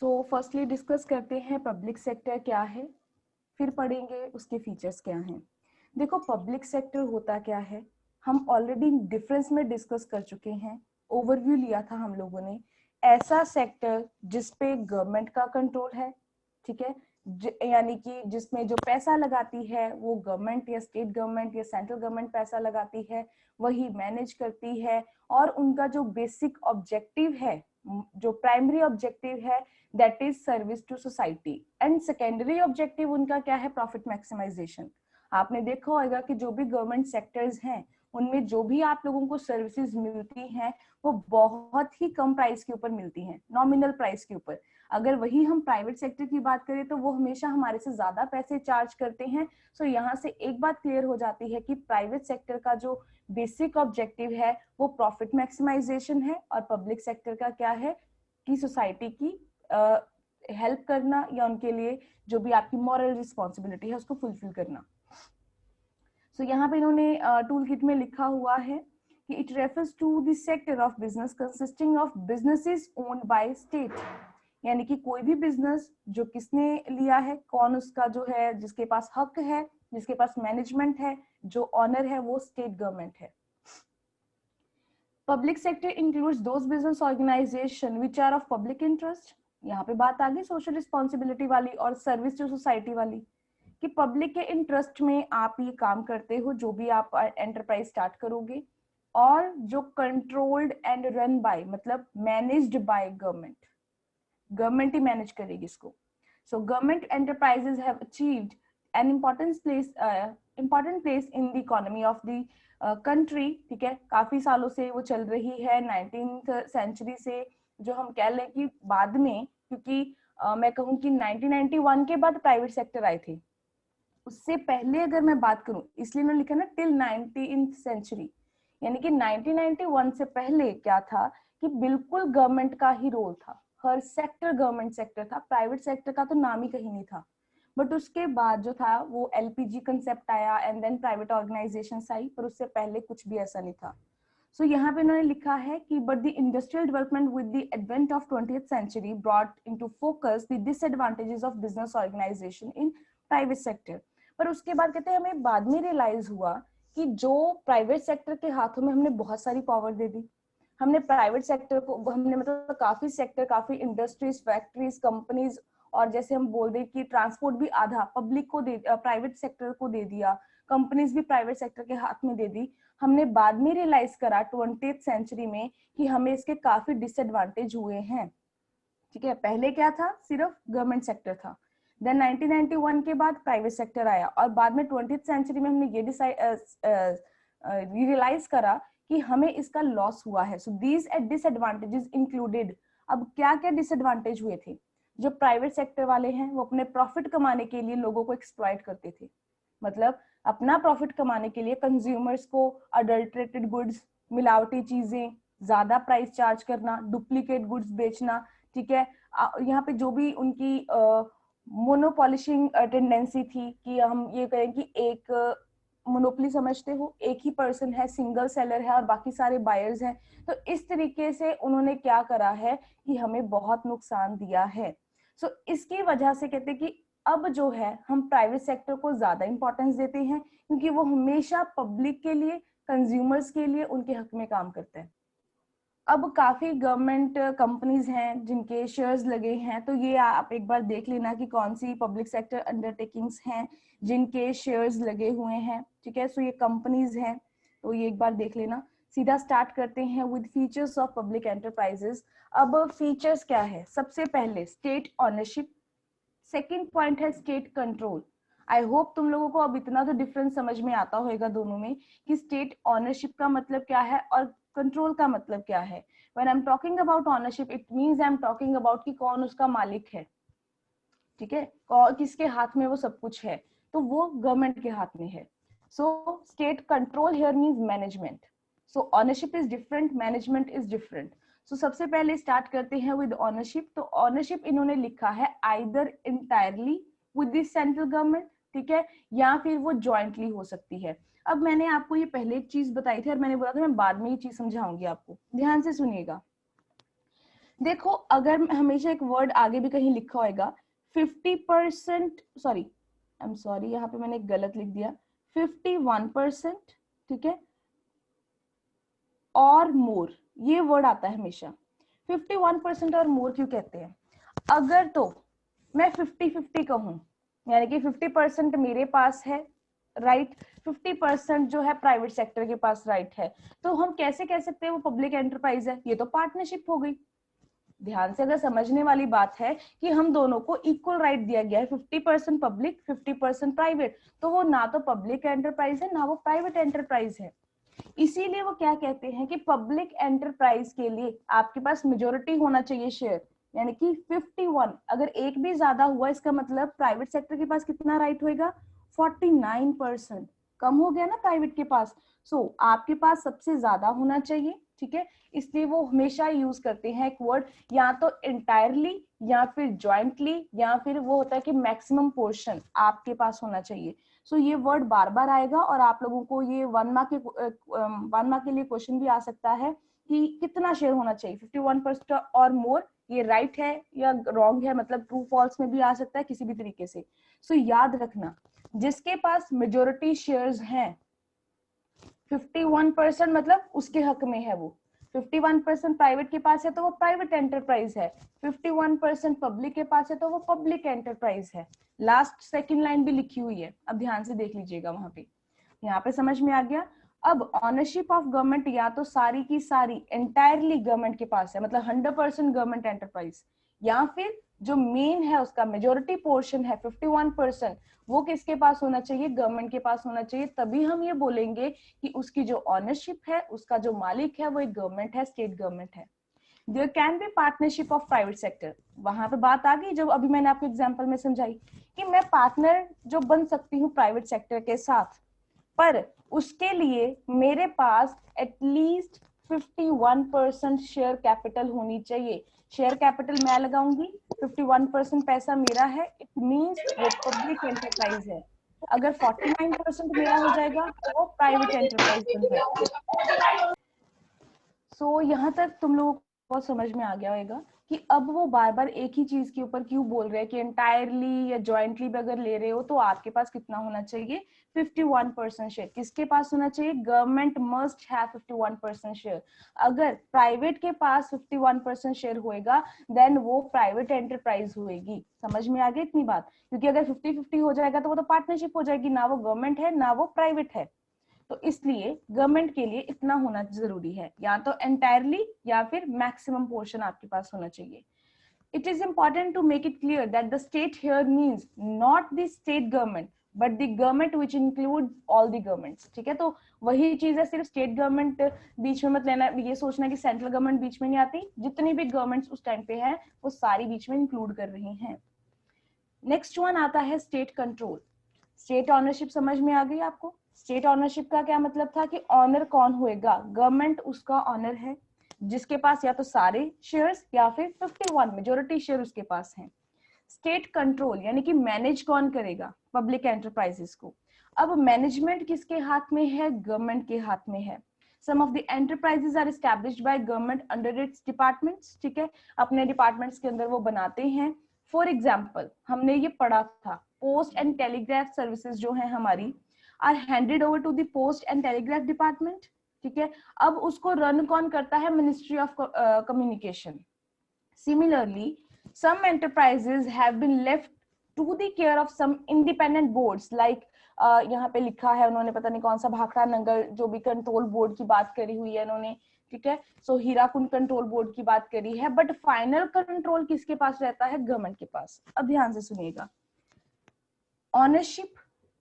So firstly discuss करते हैं public sector क्या है, फिर पढ़ेंगे उसके फीचर्स क्या हैं। देखो पब्लिक सेक्टर होता क्या है, हम ऑलरेडी डिफरेंस में डिस्कस कर चुके हैं, ओवरव्यू लिया था हम लोगों ने। ऐसा सेक्टर जिसपे गवर्नमेंट का कंट्रोल है, ठीक है, यानी कि जिसमें जो पैसा लगाती है वो गवर्नमेंट या स्टेट गवर्नमेंट या सेंट्रल गवर्नमेंट पैसा लगाती है, वही मैनेज करती है, और उनका जो बेसिक ऑब्जेक्टिव है, जो प्राइमरी ऑब्जेक्टिव है, that is service to society, and secondary objective उनका क्या है, प्रॉफिट मैक्सिमाइजेशन। आपने देखा होगा कि जो भी गवर्नमेंट सेक्टर्स हैं उनमें जो भी आप लोगों को सर्विसेज मिलती हैं वो बहुत ही कम प्राइस के ऊपर मिलती हैं, नॉमिनल प्राइस के ऊपर। अगर वही हम प्राइवेट सेक्टर की बात करें तो वो हमेशा हमारे से ज्यादा पैसे चार्ज करते हैं। सो यहाँ से एक बात क्लियर हो जाती है कि प्राइवेट सेक्टर का जो बेसिक ऑब्जेक्टिव है वो प्रॉफिट मैक्सिमाइजेशन है, और पब्लिक सेक्टर का क्या है कि सोसाइटी की हेल्प करना, या उनके लिए जो भी आपकी मॉरल रिस्पॉन्सिबिलिटी है उसको फुलफिल करना। सो यहाँ पे इन्होंने टूल किट में लिखा हुआ है कि it refers to the sector of business consisting of businesses owned by state, यानी कि कोई भी बिजनेस जो किसने लिया है, कौन उसका जो है, जिसके पास हक है, जिसके पास मैनेजमेंट है, जो ऑनर है, वो स्टेट गवर्नमेंट है। Public sector includes those business organisation which are of public interest. यहाँ पे बात आ गई सोशल रिस्पॉन्सिबिलिटी वाली और सर्विस टू सोसाइटी वाली, कि पब्लिक के इंटरेस्ट में आप ये काम करते हो, जो भी आप एंटरप्राइज स्टार्ट करोगे, और जो कंट्रोल्ड एंड रन बाय, मतलब managed by government, government he manage करेगी इसको। So government enterprises have achieved an important place in the economy of the country, ठीक है, काफी सालों से वो चल रही है, 19th सेंचुरी से, जो हम कह लें कि बाद में, क्योंकि मैं कहूँ कि 1991 के बाद प्राइवेट सेक्टर आए थे, उससे पहले अगर मैं बात करूं, इसलिए मैंने लिखा ना टिल 19th सेंचुरी, यानी कि 1991 से पहले क्या था कि बिल्कुल गवर्नमेंट का ही रोल था, हर सेक्टर गवर्नमेंट सेक्टर था, प्राइवेट सेक्टर का तो नाम ही कहीं नहीं था। बट उसके बाद जो था वो एलपीजी कंसेप्ट आया, एंड देन प्राइवेट ऑर्गेनाइजेशंस आई, पर उससे पहले कुछ भी ऐसा नहीं था। सो यहाँ पे इन्होंने लिखा है कि but the industrial development with the advent of 20th century brought into focus the disadvantages of business organisation in private sector. पर उसके बाद कहते हैं हमें बाद में रियलाइज हुआ कि जो प्राइवेट सेक्टर के हाथों में हमने बहुत सारी पावर दे दी, हमने प्राइवेट सेक्टर को, हमने मतलब काफी सेक्टर, काफी इंडस्ट्रीज, फैक्ट्रीज, कंपनीज, और जैसे हम बोल दें कि ट्रांसपोर्ट भी आधा पब्लिक को दे, प्राइवेट सेक्टर को दे दिया, कंपनीज भी प्राइवेट सेक्टर के हाथ में दे दी। हमने बाद में रियलाइज करा 20th सेंचुरी में कि हमें इसके काफी डिसएडवांटेज हुए हैं, ठीक है। पहले क्या था, सिर्फ गवर्नमेंट सेक्टर था, देन 1991 के बाद प्राइवेट सेक्टर आया, और बाद में 20th सेंचुरी में हमने ये रियलाइज करा कि हमें इसका लॉस हुआ है। सो दीज डिसएडवांटेजेस इंक्लूडेड, अब क्या क्या डिसएडवांटेज हुए थे, जो प्राइवेट सेक्टर वाले हैं वो अपने प्रॉफिट कमाने के लिए लोगों को एक्सप्लॉइट करते थे, मतलब अपना प्रॉफिट कमाने के लिए कंज्यूमर्स को अडल्ट्रेटेड गुड्स, मिलावटी चीजें, ज्यादा प्राइस चार्ज करना, डुप्लीकेट गुड्स बेचना, ठीक है। यहाँ पे जो भी उनकी मोनोपॉलिशिंग टेंडेंसी थी, कि हम ये कहें कि एक मोनोपोली समझते हो, एक ही पर्सन है, सिंगल सेलर है और बाकी सारे बायर्स हैं, तो इस तरीके से उन्होंने क्या करा है कि हमें बहुत नुकसान दिया है। सो इसकी वजह से कहते हैं कि अब जो है हम प्राइवेट सेक्टर को ज्यादा इंपॉर्टेंस देते हैं, क्योंकि वो हमेशा पब्लिक के लिए, कंज्यूमर्स के लिए, उनके हक में काम करते हैं। अब काफी गवर्नमेंट कंपनीज हैं जिनके शेयर्स लगे हैं, तो ये आप एक बार देख लेना कि कौन सी पब्लिक सेक्टर अंडरटेकिंग्स हैं जिनके शेयर्स लगे हुए हैं, ठीक है। सो ये कंपनीज हैं, तो ये एक बार देख लेना। सीधा स्टार्ट करते हैं with features of public enterprises. अब फीचर्स क्या है, सबसे पहले स्टेट ऑनरशिप, सेकेंड पॉइंट है स्टेट कंट्रोल। आई होप तुम लोगों को अब इतना तो डिफरेंस समझ में आता होगा दोनों में, कि स्टेट ऑनरशिप का मतलब क्या है और कंट्रोल का मतलब क्या है। When I am talking about ownership, it means I am talking about कि कौन उसका मालिक है, ठीक है, किसके हाथ में वो सब कुछ है, तो वो गवर्नमेंट के हाथ में है। So state control here means management. So ownership is different, management is different. So सबसे पहले स्टार्ट करते हैं विद ऑनरशिप। तो ऑनरशिप इन्होंने लिखा है either entirely with the central government, ठीक है, या फिर वो ज्वाइंटली हो सकती है। अब मैंने आपको ये पहले एक चीज बताई थी और मैंने बोला था मैं बाद में ये चीज समझाऊंगी आपको, ध्यान से सुनिएगा। देखो अगर हमेशा एक वर्ड आगे भी कहीं लिखा होगा 50%, सॉरी आई एम सॉरी, यहाँ पे मैंने गलत लिख दिया, 51%, ठीक है, और मोर, ये वर्ड आता है हमेशा। 51% और मोर क्यों कहते हैं? अगर तो मैं 50-50 कहूं, यानी कि 50% मेरे पास है राइट, 50% जो है प्राइवेट सेक्टर के पास राइट है, तो हम कैसे कह सकते हैं वो पब्लिक एंटरप्राइज है? ये तो पार्टनरशिप हो गई। ध्यान से अगर समझने वाली बात है कि हम दोनों को इक्वल राइट दिया गया है, 50% पब्लिक 50% प्राइवेट, तो वो ना तो पब्लिक एंटरप्राइज है ना वो प्राइवेट एंटरप्राइज है। इसीलिए वो क्या कहते हैं कि पब्लिक एंटरप्राइज के लिए आपके पास मेजोरिटी होना चाहिए शेयर, यानी कि 51। अगर एक भी ज्यादा हुआ इसका मतलब प्राइवेट सेक्टर के पास कितना राइट होएगा? 49%। कम हो गया ना प्राइवेट के पास, सो आपके पास सबसे ज्यादा होना चाहिए, ठीक है। इसलिए वो हमेशा यूज करते हैं एक वर्ड, या तो एंटायरली या फिर ज्वाइंटली, या फिर वो होता है कि मैक्सिमम पोर्शन आपके पास होना चाहिए। सो ये वर्ड बार बार आएगा और आप लोगों को ये 1 मार्क के लिए क्वेश्चन भी आ सकता है कि कितना शेयर होना चाहिए, 51% और मोर, ये राइट है या रॉन्ग है, मतलब ट्रू फॉल्स में भी आ सकता है किसी भी तरीके से। सो याद रखना, जिसके पास मेजोरिटी शेयर्स हैं 51% मतलब उसके हक में है वो, 51% प्राइवेट के पास है तो वो प्राइवेट एंटरप्राइज है, 51% पब्लिक के पास है तो वो पब्लिक एंटरप्राइज है। लास्ट सेकंड लाइन भी लिखी हुई है, अब ध्यान से देख लीजिएगा वहां पे, यहाँ पे समझ में आ गया। अब ऑनरशिप ऑफ गवर्नमेंट या तो सारी की सारी एंटायरली गवर्नमेंट के पास है, मतलब 100% गवर्नमेंट एंटरप्राइज, या फिर जो मेन है उसका मेजोरिटी पोर्शन है 51%, वो किसके पास होना चाहिए? गवर्नमेंट के पास होना चाहिए। तभी हम ये बोलेंगे कि उसकी जो ऑनरशिप है, उसका जो मालिक है वो एक गवर्नमेंट है, स्टेट गवर्नमेंट है। There can be partnership of private sector, वहां पे बात आ गई जब अभी मैंने आपको एग्जांपल में समझाई कि मैं पार्टनर जो बन सकती हूँ प्राइवेट सेक्टर के साथ, पर उसके लिए मेरे पास एटलीस्ट 51% शेयर कैपिटल होनी चाहिए। शेयर कैपिटल मैं लगाऊंगी, 51% पैसा मेरा है, इट मींस वो पब्लिक एंटरप्राइज है। अगर 49% मेरा हो जाएगा तो वो प्राइवेट एंटरप्राइज बन जाएगी। सो यहाँ तक तुम लोगों को बहुत समझ में आ गया होगा कि अब वो बार बार एक ही चीज के ऊपर क्यों बोल रहे हैं कि एंटायरली या जॉइंटली भी अगर ले रहे हो तो आपके पास कितना होना चाहिए? 51% शेयर। किसके पास होना चाहिए? Government must have 51% share. अगर प्राइवेट के पास 51% शेयर होएगा देन वो प्राइवेट एंटरप्राइज होएगी। समझ में आ गई इतनी बात? क्योंकि अगर 50-50 हो जाएगा तो वो तो पार्टनरशिप हो जाएगी, ना वो गवर्नमेंट है ना वो प्राइवेट है। तो इसलिए गवर्नमेंट के लिए इतना होना जरूरी है, या तो एंटायरली या फिर मैक्सिमम पोर्शन आपके पास होना चाहिए। It is important to make it clear that the state here means not the state government but the government which include all the governments। ठीक है, तो वही चीज है, सिर्फ स्टेट गवर्नमेंट बीच में मत लेना, ये सोचना कि सेंट्रल गवर्नमेंट बीच में नहीं आती, जितनी भी गवर्नमेंट्स उस टाइम पे है वो सारी बीच में इंक्लूड कर रही हैं। नेक्स्ट वन आता है स्टेट कंट्रोल। स्टेट ऑनरशिप समझ में आ गई आपको? स्टेट ऑनरशिप का क्या मतलब था कि ऑनर कौन होएगा? गवर्नमेंट उसका ऑनर है, जिसके पास या तो सारे शेयर्स या फिर 51 मेजोरिटी शेयर उसके पास हैं। स्टेट कंट्रोल यानी कि मैनेज कौन करेगा? पब्लिक एंटरप्राइजेस को। अब मैनेजमेंट किसके हाथ में है? गवर्नमेंट के हाथ में है। Some of the enterprises are established by government under its departments. ठीक है, अपने डिपार्टमेंट्स के अंदर वो बनाते हैं। फॉर एग्जाम्पल हमने ये पढ़ा था, पोस्ट एंड टेलीग्राफ सर्विसेज जो है हमारी are handed over to the post and telegraph department. ठीक है, अब उसको रन कौन करता है? Ministry of communication. Similarly, some enterprises have been left to the care of some independent boards like यहाँ पे लिखा है उन्होंने, पता नहीं कौन सा भाखड़ा नगर जो भी कंट्रोल बोर्ड की बात करी हुई है इन्होंने। ठीक है, सो हीराकुंड कंट्रोल बोर्ड की बात करी है, बट फाइनल कंट्रोल किसके पास रहता है? गवर्नमेंट के पास। अब ध्यान से सुनिएगा, ऑनरशिप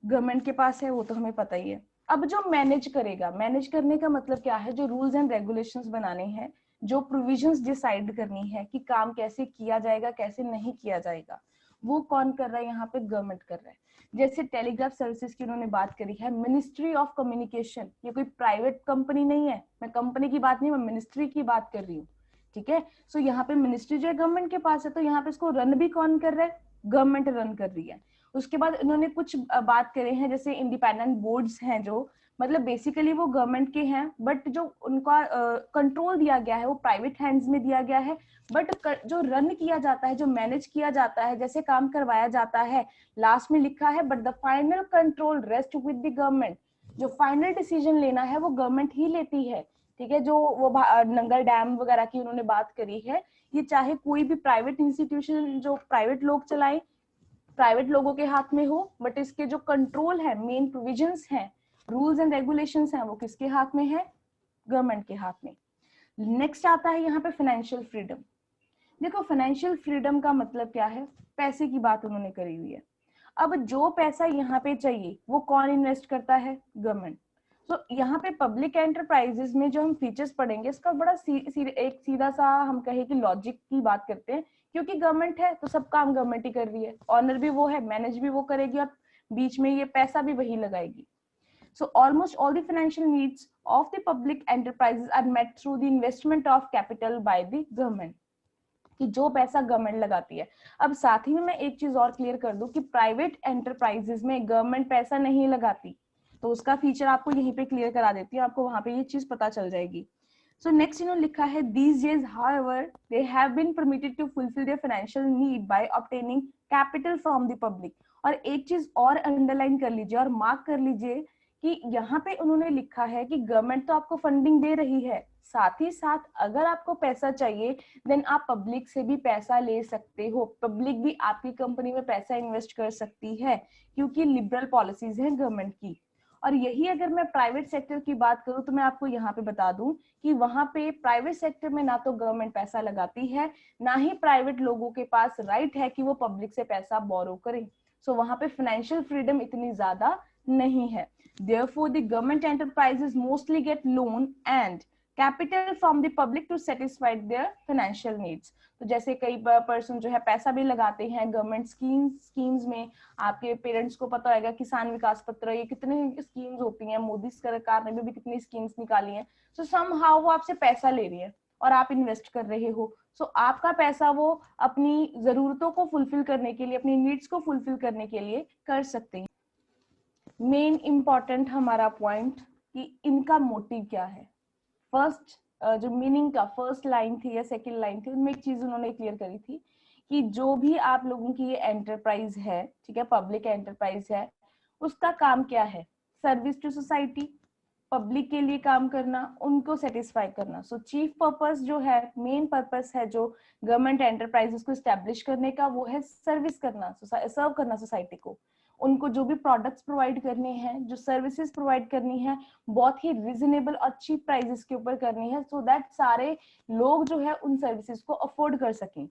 गवर्नमेंट के पास है, वो तो हमें पता ही है। अब जो मैनेज करेगा, मैनेज करने का मतलब क्या है? जो रूल्स एंड रेगुलेशंस बनाने हैं, जो प्रोविजंस डिसाइड करनी है कि काम कैसे किया जाएगा कैसे नहीं किया जाएगा, वो कौन कर रहा है? यहाँ पे गवर्नमेंट कर रहा है। जैसे टेलीग्राफ सर्विसेज की उन्होंने बात करी है, मिनिस्ट्री ऑफ कम्युनिकेशन, ये कोई प्राइवेट कंपनी नहीं है, मैं कंपनी की बात नहीं, मैं मिनिस्ट्री की बात कर रही हूँ। ठीक है, सो यहाँ पे मिनिस्ट्री जो है गवर्नमेंट के पास है, तो यहाँ पे इसको रन भी कौन कर रहा है? गवर्नमेंट रन कर रही है। उसके बाद इन्होंने कुछ बात करे हैं, जैसे इंडिपेंडेंट बोर्ड्स हैं जो, मतलब बेसिकली वो गवर्नमेंट के हैं, बट जो उनका कंट्रोल दिया गया है वो प्राइवेट हैंड्स में दिया गया है, बट जो रन किया जाता है, जो मैनेज किया जाता है, जैसे काम करवाया जाता है, लास्ट में लिखा है but the final control rest with the government. जो फाइनल डिसीजन लेना है वो गवर्नमेंट ही लेती है, ठीक है। जो वो नंगल डैम वगैरह की उन्होंने बात करी है, ये चाहे कोई भी प्राइवेट इंस्टीट्यूशन जो प्राइवेट लोग चलाएं, प्राइवेट लोगों के हाथ में हो, बट इसके जो कंट्रोल है, मेन प्रोविजंस हैं, रूल्स एंड रेगुलेशंस हैं, वो किसके हाथ में है? गवर्नमेंट के हाथ में। नेक्स्ट आता है यहाँ पे फाइनेंशियल फ्रीडम। देखो फाइनेंशियल फ्रीडम का मतलब क्या है? पैसे की बात उन्होंने करी हुई है। अब जो पैसा यहाँ पे चाहिए वो कौन इन्वेस्ट करता है? गवर्नमेंट। तो यहाँ पे पब्लिक एंटरप्राइजेस में जो हम फीचर्स पढ़ेंगे, इसका बड़ा एक सीधा सा हम कहे कि लॉजिक की बात करते हैं, क्योंकि गवर्नमेंट है तो सब काम गवर्नमेंट ही कर रही है, ऑनर भी वो है, मैनेज भी वो करेगी, और बीच में ये पैसा भी वही लगाएगी। So almost all the financial needs of the public enterprises are met through the investment of capital by the government, कि जो पैसा गवर्नमेंट लगाती है। अब साथ ही में मैं एक चीज और क्लियर कर दूं कि प्राइवेट एंटरप्राइजेस में गवर्नमेंट पैसा नहीं लगाती, तो उसका फीचर आपको यहीं पे क्लियर करा देती हूँ, आपको वहां पे ये चीज पता चल जाएगी। सो नेक्स्ट इन्होंने लिखा है these days however they have been permitted to fulfill their financial need by obtaining capital from the public। और एक चीज और अंडरलाइन कर लीजिए और मार्क कर लीजिए कि यहाँ पे उन्होंने लिखा है कि गवर्नमेंट तो आपको फंडिंग दे रही है, साथ ही साथ अगर आपको पैसा चाहिए देन आप पब्लिक से भी पैसा ले सकते हो, पब्लिक भी आपकी कंपनी में पैसा इन्वेस्ट कर सकती है, क्योंकि लिबरल पॉलिसीज है गवर्नमेंट की। और यही अगर मैं प्राइवेट सेक्टर की बात करूं तो मैं आपको यहाँ पे बता दूं कि वहां पे प्राइवेट सेक्टर में ना तो गवर्नमेंट पैसा लगाती है, ना ही प्राइवेट लोगों के पास राइट है कि वो पब्लिक से पैसा बोरो करें। सो वहां पे फाइनेंशियल फ्रीडम इतनी ज्यादा नहीं है। Therefore, the government enterprises mostly get loan and capital from the public to satisfy their financial needs। तो जैसे कई पर्सन जो है पैसा भी लगाते हैं गवर्नमेंट स्कीम्स में, आपके पेरेंट्स को पता होगा किसान विकास पत्र, ये कितनी स्कीम्स होती हैं, मोदी सरकार ने भी कितनी स्कीम्स निकाली हैं। सो समहाउ वो आपसे पैसा ले रही है और आप इन्वेस्ट कर रहे हो, सो आपका पैसा वो अपनी जरूरतों को फुलफिल करने के लिए, अपनी नीड्स को फुलफिल करने के लिए कर सकते हैं। मेन इंपॉर्टेंट हमारा पॉइंट कि इनका मोटिव क्या है। फर्स्ट जो मीनिंग का फर्स्ट लाइन थी या सेकंड लाइन थी, उनमें एक चीज उन्होंने क्लियर करी थी कि जो भी आप लोगों की ये एंटरप्राइज है, ठीक है, पब्लिक एंटरप्राइज है, उसका काम क्या है? सर्विस टू सोसाइटी, पब्लिक के लिए काम करना, उनको सेटिस्फाई करना। सो चीफ पर्पस जो है, मेन पर्पस है जो गवर्नमेंट एंटरप्राइजेस को एस्टेब्लिश करने का, वो है सर्विस करना, सर्व करना सोसाइटी को। उनको जो भी प्रोडक्ट्स प्रोवाइड करने हैं, जो सर्विसेज प्रोवाइड करनी है, बहुत ही रिजनेबल और चीप प्राइसेस के ऊपर करनी है, सो दैट सारे लोग जो है उन सर्विसेज को अफोर्ड कर सकें।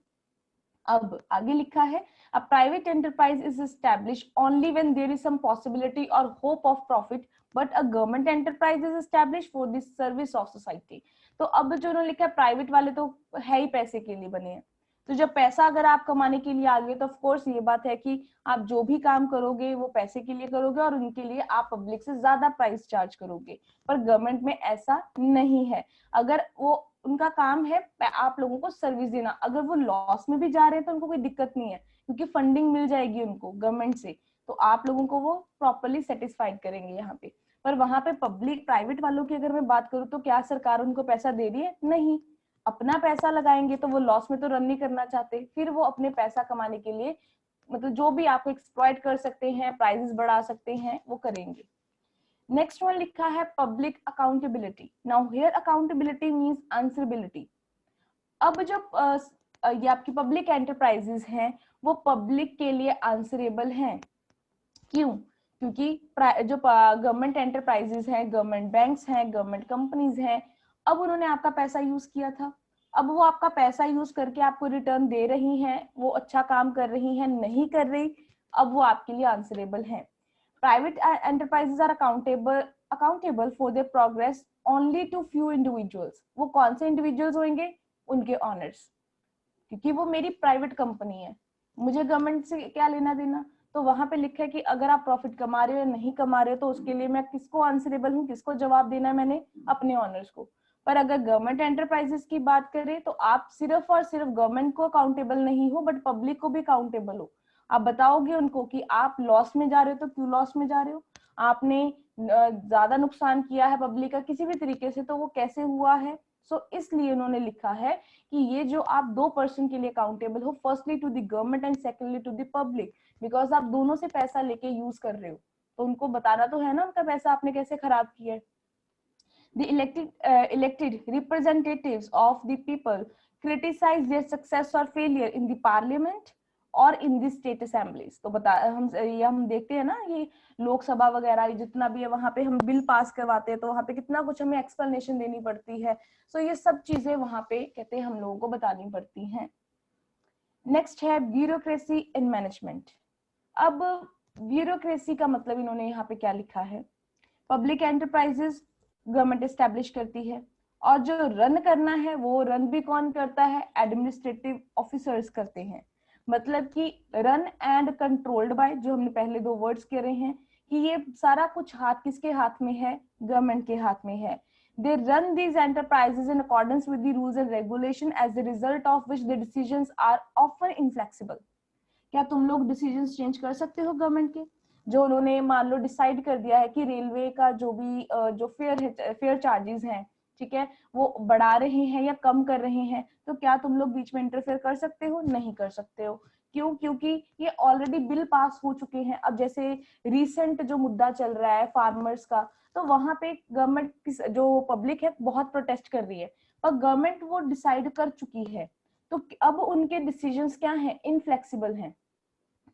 अब आगे लिखा है a private enterprise is established only when there is some possibility और hope of profit, but a government enterprise is established for the service of society. तो अब जो उन्होंने लिखा है प्राइवेट वाले तो है ही पैसे के लिए बने हैं, तो जब पैसा अगर आप कमाने के लिए आ गए तो ऑफ कोर्स ये बात है कि आप जो भी काम करोगे वो पैसे के लिए करोगे और उनके लिए आप पब्लिक से ज्यादा प्राइस चार्ज करोगे। पर गवर्नमेंट में ऐसा नहीं है। अगर वो उनका काम है आप लोगों को सर्विस देना, अगर वो लॉस में भी जा रहे हैं तो उनको कोई दिक्कत नहीं है, क्योंकि फंडिंग मिल जाएगी उनको गवर्नमेंट से, तो आप लोगों को वो प्रॉपरली सेटिस्फाइड करेंगे यहाँ पे। पर वहां पे पब्लिक प्राइवेट वालों की अगर मैं बात करूँ तो क्या सरकार उनको पैसा दे रही है? नहीं। अपना पैसा लगाएंगे तो वो लॉस में तो रन नहीं करना चाहते, फिर वो अपने पैसा कमाने के लिए मतलब जो भी आपको एक्सप्लॉइट कर सकते हैं, प्राइसेस बढ़ा सकते हैं, वो करेंगे। नेक्स्ट वन लिखा है public accountability. Now here accountability means answerability. अब जो ये आपकी पब्लिक एंटरप्राइजेस हैं वो पब्लिक के लिए आंसरेबल हैं। क्यों? क्योंकि जो गवर्नमेंट एंटरप्राइजेस हैं, गवर्नमेंट बैंक्स हैं, गवर्नमेंट कंपनीज हैं, अब उन्होंने आपका पैसा यूज किया था, अब वो आपका पैसा यूज करके आपको रिटर्न दे रही हैं, वो अच्छा काम कर रही हैं, नहीं कर रही, अब वो आपके लिए आंसरेबल हैं। Private enterprises are accountable for their progress only to few individuals. वो कौन से इंडिविजुअल्स होंगे? उनके ऑनर्स, क्योंकि वो मेरी प्राइवेट कंपनी है, मुझे गवर्नमेंट से क्या लेना देना। तो वहां पे लिखा है कि अगर आप प्रॉफिट कमा रहे हो या नहीं कमा रहे हो तो उसके लिए मैं किसको आंसरेबल हूँ, किसको जवाब देना है? मैंने अपने ऑनर्स को। पर अगर गवर्नमेंट एंटरप्राइजेस की बात करें तो आप सिर्फ और सिर्फ गवर्नमेंट को अकाउंटेबल नहीं हो, बट पब्लिक को भी अकाउंटेबल हो। आप बताओगे उनको कि आप लॉस में जा रहे हो, तो क्यों लॉस में जा रहे हो, आपने ज्यादा नुकसान किया है पब्लिक का किसी भी तरीके से, तो वो कैसे हुआ है। सो इसलिए उन्होंने लिखा है कि ये जो आप दो पर्सन के लिए अकाउंटेबल हो, firstly to the government and secondly to the public, because आप दोनों से पैसा लेके यूज कर रहे हो, तो उनको बताना तो है ना उनका पैसा आपने कैसे खराब किया है। The elected representatives of the people criticize their success or failure in the parliament और इन दी स्टेट असेंबलीज। तो बता हम देखते हैं ना, ये लोकसभा वगैरह जितना भी है वहां पे हम बिल पास करवाते हैं, तो वहां पे कितना कुछ हमें एक्सप्लेनेशन देनी पड़ती है। सो ये सब चीजें वहां पे कहते हैं हम लोगों को बतानी पड़ती हैं। नेक्स्ट है ब्यूरोक्रेसी इन मैनेजमेंट। अब ब्यूरोक्रेसी का मतलब इन्होंने यहाँ पे क्या लिखा है, पब्लिक एंटरप्राइजेस गवर्नमेंट एस्टेब्लिश करती है, और जो रन करना है वो रन भी कौन करता है, एडमिनिस्ट्रेटिव ऑफिसर्स करते हैं। मतलब कि रन एंड कंट्रोल्ड बाय, जो हमने पहले दो वर्ड्स कह रहे हैं कि ये सारा कुछ हाथ किसके हाथ में है, गवर्नमेंट के हाथ में है। They run these enterprises in accordance with the rules and regulation, as the result of which the decisions are often inflexible. क्या तुम लोग डिसीजंस चेंज कर सकते हो गवर्नमेंट के? जो उन्होंने मान लो डिसाइड कर दिया है कि रेलवे का जो भी जो फेयर चार्जेस हैं, ठीक है, वो बढ़ा रहे हैं या कम कर रहे हैं, तो क्या तुम लोग बीच में इंटरफेयर कर सकते हो? नहीं कर सकते हो। क्यों? क्योंकि ये ऑलरेडी बिल पास हो चुके हैं। अब जैसे रिसेंट जो मुद्दा चल रहा है फार्मर्स का, तो वहां पे गवर्नमेंट जो पब्लिक है बहुत प्रोटेस्ट कर रही है, पर गवर्नमेंट वो डिसाइड कर चुकी है, तो अब उनके डिसीजंस क्या हैं, इनफ्लेक्सिबल हैं।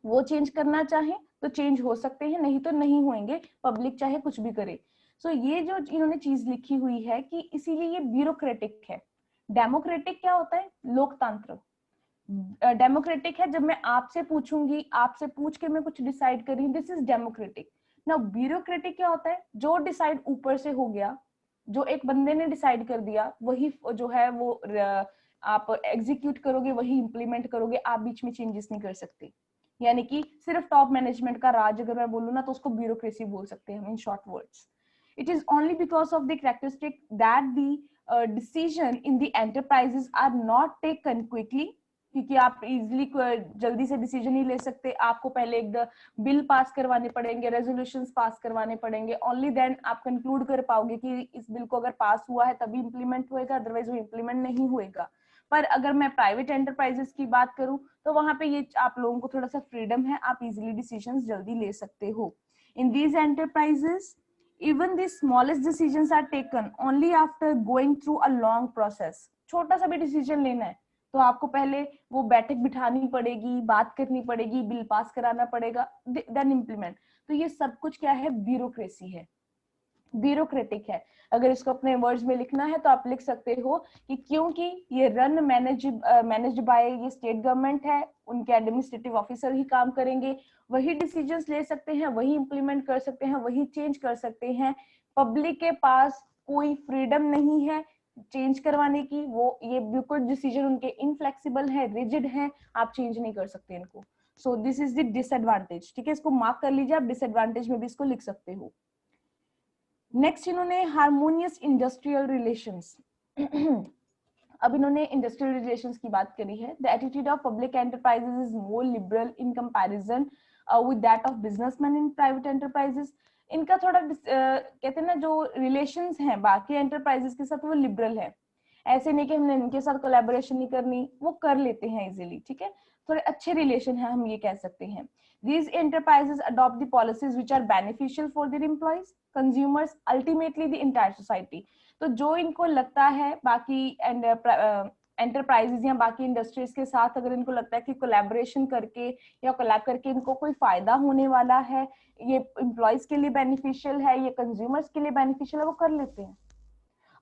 वो चेंज करना चाहे तो चेंज हो सकते हैं, नहीं तो नहीं होंगे, पब्लिक चाहे कुछ भी करे। सो ये जो इन्होंने चीज लिखी हुई है कि इसीलिए ये ब्यूरोक्रेटिक है। डेमोक्रेटिक क्या होता है? लोकतंत्र। डेमोक्रेटिक है जब मैं आपसे पूछूंगी, आपसे पूछ के मैं कुछ डिसाइड कर रही हूँ, दिस इज डेमोक्रेटिक। ना ब्यूरोक्रेटिक क्या होता है? जो डिसाइड ऊपर से हो गया, जो एक बंदे ने डिसाइड कर दिया वही जो है वो आप एग्जीक्यूट करोगे, वही इंप्लीमेंट करोगे, आप बीच में चेंजेस नहीं कर सकते। यानी कि सिर्फ टॉप मैनेजमेंट का राज अगर मैं बोलूँ ना, तो उसको ब्यूरोक्रेसी बोल सकते हैं हम in short words. It is only because of the characteristic that the decision in the enterprises are not taken quickly, क्योंकि आप इजिली जल्दी से डिसीजन नहीं ले सकते, आपको पहले एक बिल पास करवाने पड़ेंगे, रेजोल्यूशंस पास करवाने पड़ेंगे, ओनली देन आप कंक्लूड कर पाओगे कि इस बिल को अगर पास हुआ है तभी इंप्लीमेंट होएगा, अदरवाइज वो इंप्लीमेंट नहीं होएगा। पर अगर मैं प्राइवेट एंटरप्राइजेस की बात करूं, तो वहां पे ये आप लोगों को थोड़ा सा फ्रीडम है, आप इजिली डिसीजंस जल्दी ले सकते हो। In these enterprises even the smallest decisions are taken only after going through a long process। छोटा सा भी डिसीजन लेना है तो आपको पहले वो बैठक बिठानी पड़ेगी, बात करनी पड़ेगी, बिल पास कराना पड़ेगा, देन इम्प्लीमेंट। तो ये सब कुछ क्या है? ब्यूरोक्रेसी है, ब्यूरोक्रेटिक है। अगर इसको अपने वर्ड्स में लिखना है तो आप लिख सकते हो कि क्योंकि ये रन मैनेज्ड बाय ये स्टेट गवर्नमेंट है, उनके एडमिनिस्ट्रेटिव ऑफिसर ही काम करेंगे, वही डिसीजंस ले सकते हैं, वही इंप्लीमेंट कर सकते हैं, वही चेंज कर सकते हैं। पब्लिक के पास कोई फ्रीडम नहीं है चेंज करवाने की, वो ये बिल्कुल डिसीजन उनके इनफ्लेक्सिबल है, रिजिड है, आप चेंज नहीं कर सकते इनको। So this is the disadvantage. ठीक है, इसको मार्क कर लीजिए, आप डिसएडवांटेज में भी इसको लिख सकते हो। नेक्स्ट इन्होंने हार्मोनियस इंडस्ट्रियल रिलेशंस। अब इन्होंने इंडस्ट्रियल रिलेशंस की बात करी है। The attitude of public enterprises is more liberal in comparison with that of businessman in private enterprises. इनका थोड़ा कहते हैं ना, जो रिलेशंस हैं बाकी एंटरप्राइजेस के साथ वो लिबरल है। ऐसे नहीं कि हमने इनके साथ कोलैबोरेशन नहीं करनी, वो कर लेते हैं इजीली। ठीक है, थोड़े अच्छे रिलेशन है, हम ये कह सकते हैं। These enterprises adopt the policies which are beneficial for their employees, consumers, ultimately the entire society। तो जो इनको लगता है बाकी एंटरप्राइजेस या बाकी इंडस्ट्रीज के साथ, अगर इनको लगता है कि कोलैबोरेशन करके या कोलैब करके इनको कोई फायदा होने वाला है, ये एम्प्लॉयज के लिए बेनिफिशियल है, ये कंज्यूमर्स के लिए बेनिफिशियल है, वो कर लेते हैं।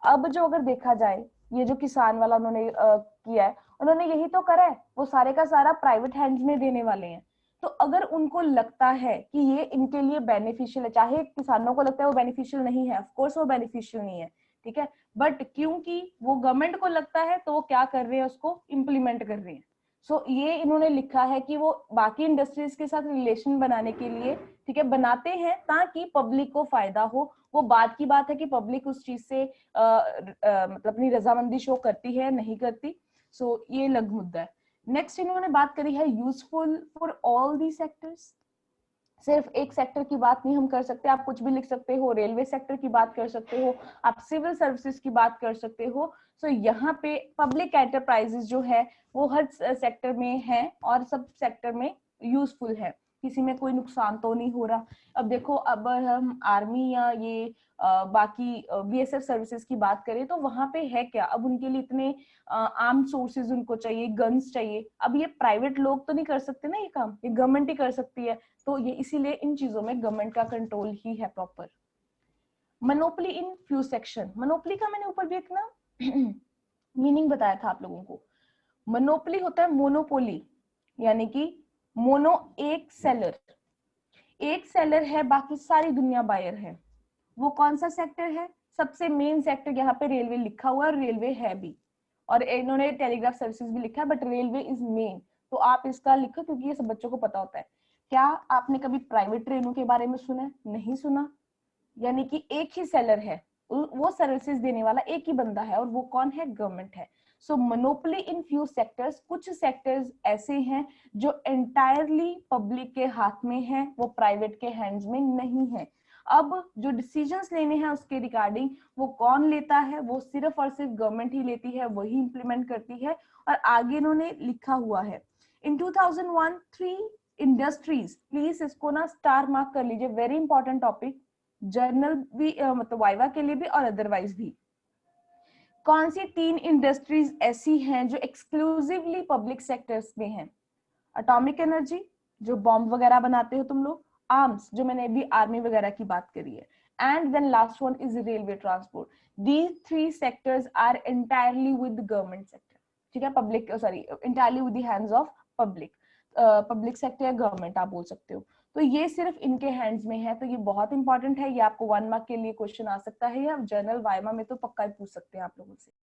अब जो अगर देखा जाए, ये जो किसान वाला उन्होंने किया है, उन्होंने यही तो करा है, वो सारे का सारा प्राइवेट हैंड्स में देने वाले हैं। तो अगर उनको लगता है कि ये इनके लिए बेनिफिशियल है, चाहे किसानों को लगता है वो बेनिफिशियल नहीं है, ऑफ कोर्स वो बेनिफिशियल नहीं है, ठीक है, बट क्योंकि वो गवर्नमेंट को लगता है तो वो क्या कर रहे हैं, उसको इम्प्लीमेंट कर रहे हैं। सो ये इन्होंने लिखा है कि वो बाकी इंडस्ट्रीज के साथ रिलेशन बनाने के लिए, ठीक है, बनाते हैं ताकि पब्लिक को फायदा हो। वो बात की बात है कि पब्लिक उस चीज से मतलब अपनी रजामंदी शो करती है नहीं करती। सो ये अलग मुद्दा है। नेक्स्ट इन्होंने बात करी है useful for all the sectors. सिर्फ एक सेक्टर की बात नहीं हम कर सकते, आप कुछ भी लिख सकते हो, रेलवे सेक्टर की बात कर सकते हो, आप सिविल सर्विसेज की बात कर सकते हो। सो यहाँ पे पब्लिक एंटरप्राइजेस जो है वो हर सेक्टर में है और सब सेक्टर में यूजफुल है, किसी में कोई नुकसान तो नहीं हो रहा। अब देखो, अब हम आर्मी या ये बाकी बीएसएफ सर्विसेज की बात करें तो वहां पे है क्या, अब उनके लिए इतने आर्म सोर्सेज उनको चाहिए, गन्स चाहिए। अब ये प्राइवेट लोग तो नहीं कर सकते ना ये काम, ये गवर्नमेंट ही कर सकती है। तो ये इसीलिए इन चीजों में गवर्नमेंट का कंट्रोल ही है proper. Monopoly in few section, monopoly का मैंने ऊपर भी एक ना मीनिंग बताया था आप लोगों को। मोनोपोली होता है मोनोपोली, यानी कि मोनो एक सेलर, एक सेलर है बाकी सारी दुनिया बायर है। वो कौन सा सेक्टर है, सबसे मेन सेक्टर यहाँ पे रेलवे लिखा हुआ है, रेलवे है भी, और इन्होंने टेलीग्राफ सर्विसेज भी लिखा है, बट रेलवे इज मेन। तो आप इसका लिखो क्योंकि ये सब बच्चों को पता होता है। क्या आपने कभी प्राइवेट ट्रेनों के बारे में सुना है? नहीं सुना। यानी कि एक ही सेलर है, वो सर्विसेज देने वाला एक ही बंदा है, और वो कौन है? गवर्नमेंट है। सो मोनोपोली इन फ्यू सेक्टर्स, कुछ सेक्टर्स ऐसे हैं जो एंटायरली पब्लिक के हाथ में है, वो प्राइवेट के हैंड्स में नहीं है। अब जो डिसीजंस लेने हैं उसके रिगार्डिंग वो कौन लेता है? वो सिर्फ और सिर्फ गवर्नमेंट ही लेती है, वही इंप्लीमेंट करती है। और आगे इन्होंने लिखा हुआ है इन 2001 3 इंडस्ट्रीज, प्लीज इसको ना स्टार मार्क कर लीजिए, वेरी इंपॉर्टेंट टॉपिक, जर्नल भी मतलब वाइवा के लिए भी और अदरवाइज भी। कौन सी 3 इंडस्ट्रीज ऐसी हैं जो एक्सक्लूसिवली पब्लिक सेक्टर्स में हैं? एटॉमिक एनर्जी, जो बॉम्ब वगैरह बनाते हो तुम लोग, आर्म्स, जो मैंने अभी आर्मी वगैरह की बात करी है, and then last one is railway transport. These 3 sectors are entirely with government sector, ठीक है, public sorry entirely with the hands of public, public sector या गवर्नमेंट आप बोल सकते हो। तो ये सिर्फ इनके हैंड्स में है, तो ये बहुत इंपॉर्टेंट है, ये आपको 1 मार्क के लिए क्वेश्चन आ सकता है, या जर्नल वाइवा में तो पक्का ही पूछ सकते हैं आप लोगों से।